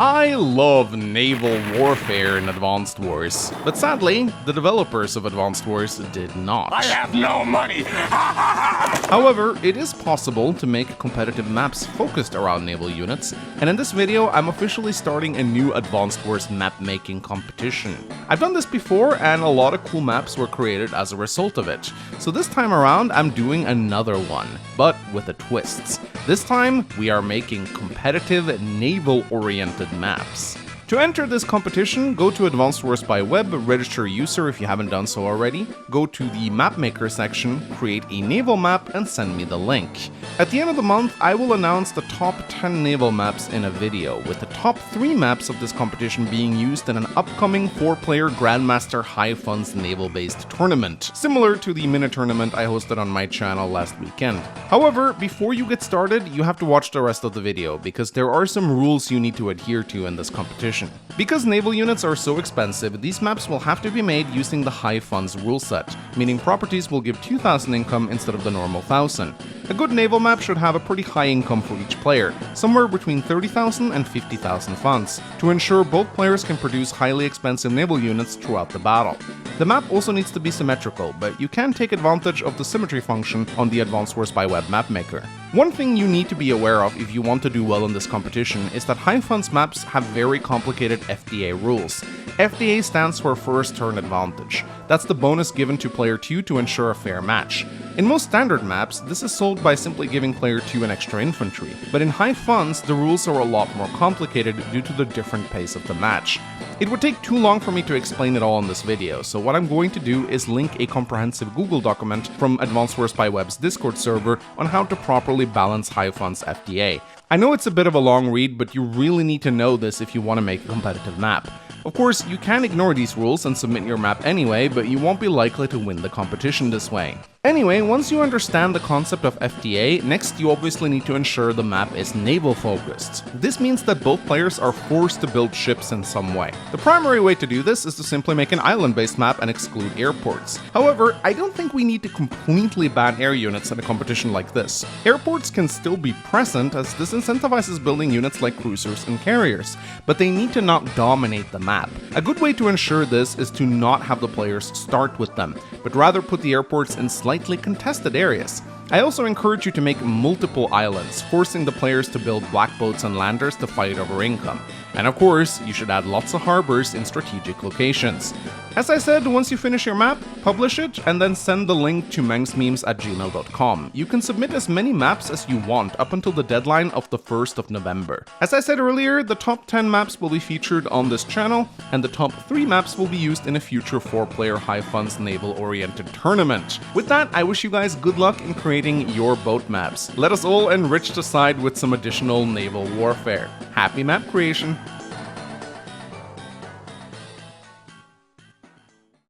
I love naval warfare in Advanced Wars, but sadly, the developers of Advanced Wars did not. I have no money! However, it is possible to make competitive maps focused around naval units, and in this video I'm officially starting a new Advanced Wars map making competition. I've done this before and a lot of cool maps were created as a result of it, so this time around I'm doing another one, but with a twist. This time we are making competitive naval-oriented maps. To enter this competition, go to Advanced Wars by Web, register a user if you haven't done so already, go to the map maker section, create a naval map and send me the link. At the end of the month, I will announce the top 10 naval maps in a video, with the top 3 maps of this competition being used in an upcoming 4-player Grandmaster High Funds naval-based tournament, similar to the mini tournament I hosted on my channel last weekend. However, before you get started, you have to watch the rest of the video, because there are some rules you need to adhere to in this competition. Because naval units are so expensive, these maps will have to be made using the High Funds rule set, meaning properties will give 2,000 income instead of the normal 1,000. A good naval map should have a pretty high income for each player, somewhere between 30,000 and 50,000 funds, to ensure both players can produce highly expensive naval units throughout the battle. The map also needs to be symmetrical, but you can take advantage of the symmetry function on the Advanced Wars by Web map maker. One thing you need to be aware of if you want to do well in this competition is that High Funds maps have very complicated FDA rules. FDA stands for First Turn Advantage. That's the bonus given to player 2 to ensure a fair match. In most standard maps, this is solved by simply giving player 2 an extra infantry, but in High Funds, the rules are a lot more complicated due to the different pace of the match. It would take too long for me to explain it all in this video, so what I'm going to do is link a comprehensive Google document from Advanced Wars by Web's Discord server on how to properly balance High Funds FDA. I know it's a bit of a long read, but you really need to know this if you want to make a competitive map. Of course, you can ignore these rules and submit your map anyway, but you won't be likely to win the competition this way. Anyway, once you understand the concept of FDA, next you obviously need to ensure the map is naval focused. This means that both players are forced to build ships in some way. The primary way to do this is to simply make an island-based map and exclude airports. However, I don't think we need to completely ban air units in a competition like this. Airports can still be present, as this incentivizes building units like cruisers and carriers, but they need to not dominate the map. A good way to ensure this is to not have the players start with them, but rather put the airports in slightly contested areas. I also encourage you to make multiple islands, forcing the players to build black boats and landers to fight over income. And of course, you should add lots of harbors in strategic locations. As I said, once you finish your map, publish it, and then send the link to mangsmemes@gmail.com. You can submit as many maps as you want up until the deadline of the 1st of November. As I said earlier, the top 10 maps will be featured on this channel, and the top 3 maps will be used in a future 4-player High Funds naval-oriented tournament. With that, I wish you guys good luck in creating your boat maps. Let us all enrich the side with some additional naval warfare. Happy map creation!